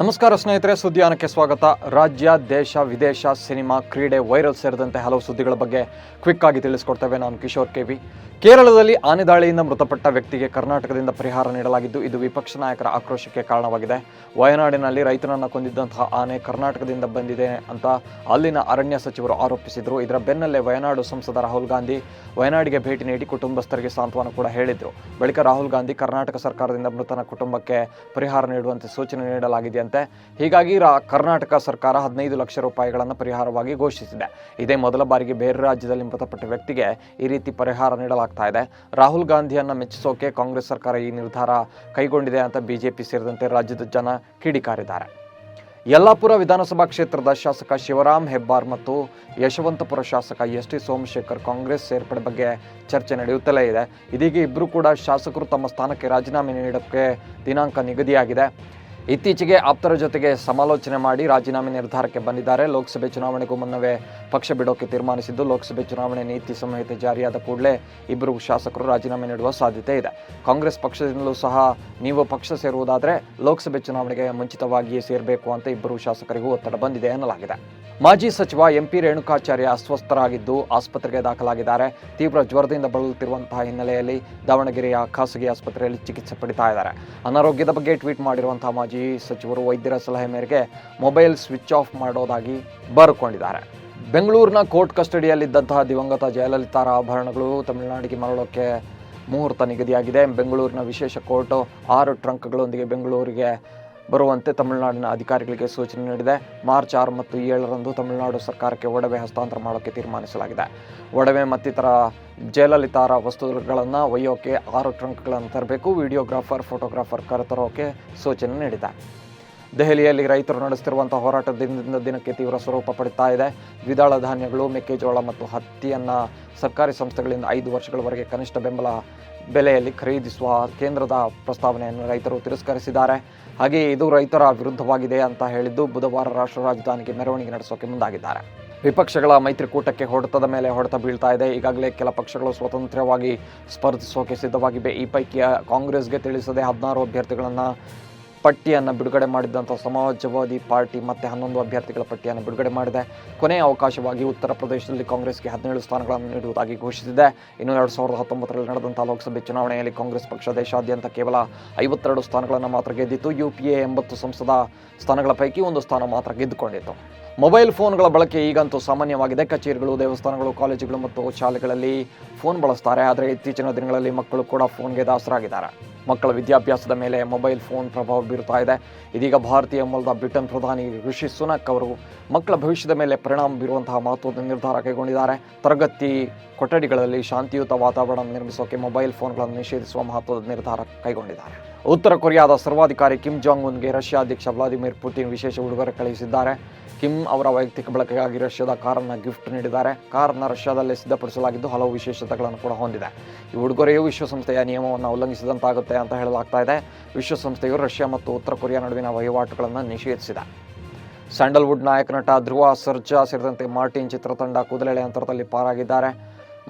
ನಮಸ್ಕಾರ ಸ್ನೇಹಿತರೆ, ಸುದ್ದಿಯಾನಕ್ಕೆ ಸ್ವಾಗತ. ರಾಜ್ಯ, ದೇಶ, ವಿದೇಶ, ಸಿನಿಮಾ, ಕ್ರೀಡೆ, ವೈರಲ್ ಸೇರಿದಂತೆ ಹಲವು ಸುದ್ದಿಗಳ ಬಗ್ಗೆ ಕ್ವಿಕ್ ಆಗಿ ತಿಳಿಸ್ಕೊಡ್ತೇವೆ. ನಾನು ಕಿಶೋರ್ ಕೆವಿ. ಕೇರಳದಲ್ಲಿ ಆನೆ ದಾಳಿಯಿಂದ ಮೃತಪಟ್ಟ ವ್ಯಕ್ತಿಗೆ ಕರ್ನಾಟಕದಿಂದ ಪರಿಹಾರ ನೀಡಲಾಗಿದ್ದು, ಇದು ವಿಪಕ್ಷ ನಾಯಕರ ಆಕ್ರೋಶಕ್ಕೆ ಕಾರಣವಾಗಿದೆ. ವಯನಾಡಿನಲ್ಲಿ ರೈತನನ್ನು ಕೊಂದಿದ್ದಂತಹ ಆನೆ ಕರ್ನಾಟಕದಿಂದ ಬಂದಿದೆ ಅಂತ ಅಲ್ಲಿನ ಅರಣ್ಯ ಸಚಿವರು ಆರೋಪಿಸಿದರು. ಇದರ ಬೆನ್ನಲ್ಲೇ ವಯನಾಡು ಸಂಸದ ರಾಹುಲ್ ಗಾಂಧಿ ವಯನಾಡಿಗೆ ಭೇಟಿ ನೀಡಿ ಕುಟುಂಬಸ್ಥರಿಗೆ ಸಾಂತ್ವನ ಕೂಡ ಹೇಳಿದರು. ಬಳಿಕ ರಾಹುಲ್ ಗಾಂಧಿ ಕರ್ನಾಟಕ ಸರ್ಕಾರದಿಂದ ಮೃತನ ಕುಟುಂಬಕ್ಕೆ ಪರಿಹಾರ ನೀಡುವಂತೆ ಸೂಚನೆ ನೀಡಲಾಗಿದೆಯಂತೆ. ಹೀಗಾಗಿ ಕರ್ನಾಟಕ ಸರ್ಕಾರ 15 ಲಕ್ಷ ರೂಪಾಯಿಗಳನ್ನು ಪರಿಹಾರವಾಗಿ ಘೋಷಿಸಿದೆ. ಇದೇ ಮೊದಲ ಬಾರಿಗೆ ಬೇರೆ ರಾಜ್ಯದಲ್ಲಿ ಮೃತಪಟ್ಟ ವ್ಯಕ್ತಿಗೆ ಈ ರೀತಿ ಪರಿಹಾರ ನೀಡಲಾಗ್ತಾ ಇದೆ. ರಾಹುಲ್ ಗಾಂಧಿಯನ್ನ ಮೆಚ್ಚಿಸೋಕೆ ಕಾಂಗ್ರೆಸ್ ಸರ್ಕಾರ ಈ ನಿರ್ಧಾರ ಕೈಗೊಂಡಿದೆ ಅಂತ ಬಿಜೆಪಿ ಸೇರಿದಂತೆ ರಾಜ್ಯದ ಜನ ಕಿಡಿಕಾರಿದ್ದಾರೆ. ಯಲ್ಲಾಪುರ ವಿಧಾನಸಭಾ ಕ್ಷೇತ್ರದ ಶಾಸಕ ಶಿವರಾಮ್ ಹೆಬ್ಬಾರ್ ಮತ್ತು ಯಶವಂತಪುರ ಶಾಸಕ ಎಸ್ ಟಿ ಸೋಮಶೇಖರ್ ಕಾಂಗ್ರೆಸ್ ಸೇರ್ಪಡೆ ಬಗ್ಗೆ ಚರ್ಚೆ ನಡೆಯುತ್ತಲೇ ಇದೆ. ಇದೀಗ ಇಬ್ಬರು ಕೂಡ ಶಾಸಕರು ತಮ್ಮ ಸ್ಥಾನಕ್ಕೆ ರಾಜೀನಾಮೆ ನೀಡೋಕ್ಕೆ ದಿನಾಂಕ ನಿಗದಿಯಾಗಿದೆ. ಇತ್ತೀಚೆಗೆ ಆಪ್ತರ ಜೊತೆಗೆ ಸಮಾಲೋಚನೆ ಮಾಡಿ ರಾಜೀನಾಮೆ ನಿರ್ಧಾರಕ್ಕೆ ಬಂದಿದ್ದಾರೆ. ಲೋಕಸಭೆ ಚುನಾವಣೆಗೂ ಮುನ್ನವೇ ಪಕ್ಷ ಬಿಡೋಕೆ ತೀರ್ಮಾನಿಸಿದ್ದು, ಲೋಕಸಭೆ ಚುನಾವಣೆ ನೀತಿ ಸಂಹಿತೆ ಜಾರಿಯಾದ ಕೂಡಲೇ ಇಬ್ಬರು ಶಾಸಕರು ರಾಜೀನಾಮೆ ನೀಡುವ ಸಾಧ್ಯತೆ ಇದೆ. ಕಾಂಗ್ರೆಸ್ ಪಕ್ಷದಿಂದಲೂ ಸಹ ನೀವು ಪಕ್ಷ ಸೇರುವುದಾದರೆ ಲೋಕಸಭೆ ಚುನಾವಣೆಗೆ ಮುಂಚಿತವಾಗಿಯೇ ಸೇರಬೇಕು ಅಂತ ಇಬ್ಬರು ಶಾಸಕರಿಗೂ ಒತ್ತಡ ಬಂದಿದೆ ಎನ್ನಲಾಗಿದೆ. ಮಾಜಿ ಸಚಿವ ಎಂಪಿ ರೇಣುಕಾಚಾರ್ಯ ಅಸ್ವಸ್ಥರಾಗಿದ್ದು ಆಸ್ಪತ್ರೆಗೆ ದಾಖಲಾಗಿದ್ದಾರೆ. ತೀವ್ರ ಜ್ವರದಿಂದ ಬಳಲುತ್ತಿರುವಂತಹ ಹಿನ್ನೆಲೆಯಲ್ಲಿ ದಾವಣಗೆರೆಯ ಖಾಸಗಿ ಆಸ್ಪತ್ರೆಯಲ್ಲಿ ಚಿಕಿತ್ಸೆ ಪಡಿತಾ ಇದ್ದಾರೆ. ಅನಾರೋಗ್ಯದ ಬಗ್ಗೆ ಟ್ವೀಟ್ ಮಾಡಿರುವಂತಹ ಮಾಜಿ ಸಚಿವರು ವೈದ್ಯರ ಸಲಹೆ ಮೇರೆಗೆ ಮೊಬೈಲ್ ಸ್ವಿಚ್ ಆಫ್ ಮಾಡೋದಾಗಿ ಬರೆದುಕೊಂಡಿದ್ದಾರೆ. ಬೆಂಗಳೂರಿನ ಕೋರ್ಟ್ ಕಸ್ಟಡಿಯಲ್ಲಿದ್ದಂತಹ ದಿವಂಗತ ಜಯಲಲಿತಾರ ಆಭರಣಗಳು ತಮಿಳುನಾಡಿಗೆ ಮರಳೋಕೆ ಮುಹೂರ್ತ ನಿಗದಿಯಾಗಿದೆ. ಬೆಂಗಳೂರಿನ ವಿಶೇಷ ಕೋರ್ಟ್ 6 ಟ್ರಂಕ್ಗಳೊಂದಿಗೆ ಬೆಂಗಳೂರಿಗೆ ಬರುವಂತೆ ತಮಿಳುನಾಡಿನ ಅಧಿಕಾರಿಗಳಿಗೆ ಸೂಚನೆ ನೀಡಿದೆ. ಮಾರ್ಚ್ 6 ಮತ್ತು 7ರಂದು ತಮಿಳುನಾಡು ಸರ್ಕಾರಕ್ಕೆ ಒಡವೆ ಹಸ್ತಾಂತರ ಮಾಡೋಕ್ಕೆ ತೀರ್ಮಾನಿಸಲಾಗಿದೆ. ಒಡವೆ ಮತ್ತಿತರ ಜಯಲಲಿತಾರ ವಸ್ತುಗಳನ್ನು ಒಯ್ಯೋಕೆ 6 ಟ್ರಂಕ್ಗಳನ್ನು ತರಬೇಕು. ವಿಡಿಯೋಗ್ರಾಫರ್, ಫೋಟೋಗ್ರಾಫರ್ ಕರೆತರೋಕೆ ಸೂಚನೆ ನೀಡಿದೆ. ದೆಹಲಿಯಲ್ಲಿ ರೈತರು ನಡೆಸುತ್ತಿರುವಂತಹ ಹೋರಾಟ ದಿನದಿಂದ ದಿನಕ್ಕೆ ತೀವ್ರ ಸ್ವರೂಪ ಪಡುತ್ತಾ ಇದೆ. ದ್ವಿದಳ ಧಾನ್ಯಗಳು, ಮೆಕ್ಕೆಜೋಳ ಮತ್ತು ಹತ್ತಿಯನ್ನು ಸರ್ಕಾರಿ ಸಂಸ್ಥೆಗಳಿಂದ 5 ವರ್ಷಗಳವರೆಗೆ ಕನಿಷ್ಠ ಬೆಂಬಲ ಬೆಲೆಯಲ್ಲಿ ಖರೀದಿಸುವ ಕೇಂದ್ರದ ಪ್ರಸ್ತಾವನೆಯನ್ನು ರೈತರು ತಿರಸ್ಕರಿಸಿದ್ದಾರೆ. ಹಾಗೆಯೇ ಇದು ರೈತರ ವಿರುದ್ಧವಾಗಿದೆ ಅಂತ ಹೇಳಿದ್ದು ಬುಧವಾರ ರಾಷ್ಟ್ರ ರಾಜಧಾನಿಗೆ ಮೆರವಣಿಗೆ ನಡೆಸೋಕೆ ಮುಂದಾಗಿದ್ದಾರೆ. ವಿಪಕ್ಷಗಳ ಮೈತ್ರಿಕೂಟಕ್ಕೆ ಹೊಡೆತದ ಮೇಲೆ ಹೊಡೆತ ಬೀಳ್ತಾ ಇದೆ. ಈಗಾಗಲೇ ಕೆಲ ಪಕ್ಷಗಳು ಸ್ವತಂತ್ರವಾಗಿ ಸ್ಪರ್ಧಿಸೋಕೆ ಸಿದ್ಧವಾಗಿವೆ. ಈ ಪೈಕಿ ಕಾಂಗ್ರೆಸ್ಗೆ ತಿಳಿಸದೆ 16 ಅಭ್ಯರ್ಥಿಗಳನ್ನು ಪಟ್ಟಿಯನ್ನು ಬಿಡುಗಡೆ ಮಾಡಿದಂಥ ಸಮಾಜವಾದಿ ಪಾರ್ಟಿ ಮತ್ತೆ 11 ಅಭ್ಯರ್ಥಿಗಳ ಪಟ್ಟಿಯನ್ನು ಬಿಡುಗಡೆ ಮಾಡಿದೆ. ಕೊನೆಯ ಅವಕಾಶವಾಗಿ ಉತ್ತರ ಪ್ರದೇಶದಲ್ಲಿ ಕಾಂಗ್ರೆಸ್ಗೆ 17 ಸ್ಥಾನಗಳನ್ನು ನೀಡುವುದಾಗಿ ಘೋಷಿಸಿದೆ. ಇನ್ನು 2019ರಲ್ಲಿ ನಡೆದಂಥ ಲೋಕಸಭೆ ಚುನಾವಣೆಯಲ್ಲಿ ಕಾಂಗ್ರೆಸ್ ಪಕ್ಷ ದೇಶಾದ್ಯಂತ ಕೇವಲ 52 ಸ್ಥಾನಗಳನ್ನು ಮಾತ್ರ ಗೆದ್ದಿತ್ತು. ಯುಪಿಎ 80 ಸಂಸದ ಸ್ಥಾನಗಳ ಪೈಕಿ 1 ಸ್ಥಾನ ಮಾತ್ರ ಗೆದ್ದುಕೊಂಡಿತ್ತು. ಮೊಬೈಲ್ ಫೋನ್ಗಳ ಬಳಕೆ ಈಗಂತೂ ಸಾಮಾನ್ಯವಾಗಿದೆ. ಕಚೇರಿಗಳು, ದೇವಸ್ಥಾನಗಳು, ಕಾಲೇಜುಗಳು ಮತ್ತು ಶಾಲೆಗಳಲ್ಲಿ ಫೋನ್ ಬಳಸ್ತಾರೆ. ಆದರೆ ಇತ್ತೀಚಿನ ದಿನಗಳಲ್ಲಿ ಮಕ್ಕಳು ಕೂಡ ಫೋನ್ಗೆ ದಾಸರಾಗಿದ್ದಾರೆ. ಮಕ್ಕಳ ವಿದ್ಯಾಭ್ಯಾಸದ ಮೇಲೆ ಮೊಬೈಲ್ ಫೋನ್ ಪ್ರಭಾವ ಬೀರುತ್ತಾ ಇದೆ. ಇದೀಗ ಭಾರತೀಯ ಮೂಲದ ಬ್ರಿಟನ್ ಪ್ರಧಾನಿ ಋಷಿ ಸುನಕ್ ಅವರು ಮಕ್ಕಳ ಭವಿಷ್ಯದ ಮೇಲೆ ಪರಿಣಾಮ ಬೀರುವಂತಹ ಮಹತ್ವದ ನಿರ್ಧಾರ ಕೈಗೊಂಡಿದ್ದಾರೆ. ತರಗತಿ ಕೊಠಡಿಗಳಲ್ಲಿ ಶಾಂತಿಯುತ ವಾತಾವರಣ ನಿರ್ಮಿಸೋಕೆ ಮೊಬೈಲ್ ಫೋನ್ಗಳನ್ನು ನಿಷೇಧಿಸುವ ಮಹತ್ವದ ನಿರ್ಧಾರ ಕೈಗೊಂಡಿದ್ದಾರೆ. ಉತ್ತರ ಕೊರಿಯಾದ ಸರ್ವಾಧಿಕಾರಿ ಕಿಮ್ ಜಾಂಗ್ ಉನ್ಗೆ ರಷ್ಯಾ ಅಧ್ಯಕ್ಷ ವ್ಲಾದಿಮಿರ್ ಪುಟಿನ್ ವಿಶೇಷ ಉಡುಗೊರೆ ಕಳುಹಿಸಿದ್ದಾರೆ. ಕಿಮ್ ಅವರ ವೈಯಕ್ತಿಕ ಬಳಕೆಗಾಗಿ ರಷ್ಯಾದ ಕಾರನ್ನು ಗಿಫ್ಟ್ ನೀಡಿದ್ದಾರೆ. ಕಾರನ್ನು ರಷ್ಯಾದಲ್ಲೇ ಸಿದ್ಧಪಡಿಸಲಾಗಿದ್ದು ಹಲವು ವಿಶೇಷತೆಗಳನ್ನು ಕೂಡ ಹೊಂದಿದೆ. ಈ ಉಡುಗೊರೆಯು ವಿಶ್ವಸಂಸ್ಥೆಯ ನಿಯಮವನ್ನು ಉಲ್ಲಂಘಿಸಿದಂತಾಗುತ್ತೆ ಅಂತ ಹೇಳಲಾಗ್ತಾ ಇದೆ. ವಿಶ್ವಸಂಸ್ಥೆಯು ರಷ್ಯಾ ಮತ್ತು ಉತ್ತರ ಕೊರಿಯಾ ನಡುವಿನ ವಹಿವಾಟುಗಳನ್ನು ನಿಷೇಧಿಸಿದೆ. ಸ್ಯಾಂಡಲ್ವುಡ್ ನಾಯಕ ನಟ ಧ್ರುವ ಸರ್ಜಾ ಸೇರಿದಂತೆ ಮಾರ್ಟಿನ್ ಚಿತ್ರತಂಡ ಕೂದಲೆಳೆ ಅಂತರದಲ್ಲಿ ಪಾರಾಗಿದ್ದಾರೆ.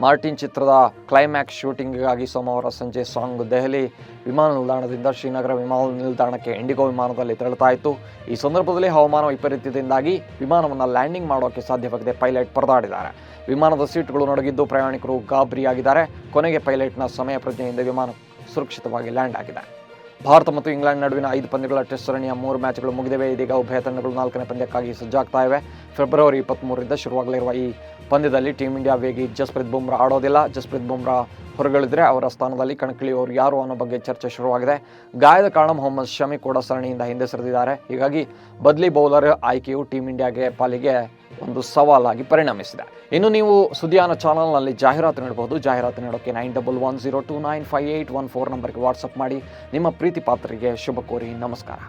ಮಾರ್ಟಿನ್ ಚಿತ್ರದ ಕ್ಲೈಮ್ಯಾಕ್ಸ್ ಶೂಟಿಂಗ್ಗಾಗಿ ಸೋಮವಾರ ಸಂಜೆ ಸಾಂಗ್ ದೆಹಲಿ ವಿಮಾನ ನಿಲ್ದಾಣದಿಂದ ಶ್ರೀನಗರ ವಿಮಾನ ನಿಲ್ದಾಣಕ್ಕೆ ಇಂಡಿಗೋ ವಿಮಾನದಲ್ಲಿ ತೆರಳುತ್ತಾ ಇತ್ತು. ಈ ಸಂದರ್ಭದಲ್ಲಿ ಹವಾಮಾನ ವೈಪರೀತ್ಯದಿಂದಾಗಿ ವಿಮಾನವನ್ನು ಲ್ಯಾಂಡಿಂಗ್ ಮಾಡೋಕ್ಕೆ ಸಾಧ್ಯವಾಗದೆ ಪೈಲಟ್ ಪರದಾಡಿದ್ದಾರೆ. ವಿಮಾನದ ಸೀಟ್ಗಳು ನಡುಗಿದ್ದು ಪ್ರಯಾಣಿಕರು ಗಾಬರಿಯಾಗಿದ್ದಾರೆ. ಕೊನೆಗೆ ಪೈಲಟ್ನ ಸಮಯ ಪ್ರಜ್ಞೆಯಿಂದ ವಿಮಾನ ಸುರಕ್ಷಿತವಾಗಿ ಲ್ಯಾಂಡ್ ಆಗಿದೆ. ಭಾರತ ಮತ್ತು ಇಂಗ್ಲೆಂಡ್ ನಡುವಿನ 5 ಪಂದ್ಯಗಳ ಟೆಸ್ಟ್ ಸರಣಿಯ 3 ಮ್ಯಾಚ್ಗಳು ಮುಗಿದಿವೆ. ಇದೀಗ ಉಭಯ ತಂಡಗಳು 4ನೇ ಪಂದ್ಯಕ್ಕಾಗಿ ಸಜ್ಜಾಗ್ತಾ ಇವೆ. ಫೆಬ್ರವರಿ 23ರಿಂದ ಶುರುವಾಗಲಿರುವ ಈ ಪಂದ್ಯದಲ್ಲಿ ಟೀಮ್ ಇಂಡಿಯಾ ವೇಗಿ ಜಸ್ಪ್ರೀತ್ ಬುಮ್ರಾ ಆಡೋದಿಲ್ಲ. ಜಸ್ಪ್ರೀತ್ ಬುಮ್ರಾ ಹೊರಗಳಿದ್ರೆ ಅವರ ಸ್ಥಾನದಲ್ಲಿ ಕಣಕ್ಕಿಳಿಯುವವರು ಯಾರು ಅನ್ನೋ ಬಗ್ಗೆ ಚರ್ಚೆ ಶುರುವಾಗಿದೆ. ಗಾಯದ ಕಾರಣ ಮೊಹಮ್ಮದ್ ಶಮಿ ಕೂಡ ಸರಣಿಯಿಂದ ಹಿಂದೆ ಸರಿದಿದ್ದಾರೆ. ಹೀಗಾಗಿ ಬದ್ಲಿ ಬೌಲರ್ ಆಯ್ಕೆಯು ಟೀಮ್ ಇಂಡಿಯಾಗೆ ಪಾಲಿಗೆ ಒಂದು ಸವಾಲಾಗಿ ಪರಿಣಮಿಸಿದೆ. ಇನ್ನು ನೀವು ಸುದ್ದಿಯಾನ ಚಾನಲ್ನಲ್ಲಿ ಜಾಹೀರಾತು ನೀಡಬಹುದು. ಜಾಹೀರಾತು ನೀಡೋಕ್ಕೆ 9110295814 ನಂಬರ್ಗೆ ವಾಟ್ಸಪ್ ಮಾಡಿ. ನಿಮ್ಮ ಪ್ರೀತಿ ಪಾತ್ರರಿಗೆ ಶುಭ ಕೋರಿ. ನಮಸ್ಕಾರ.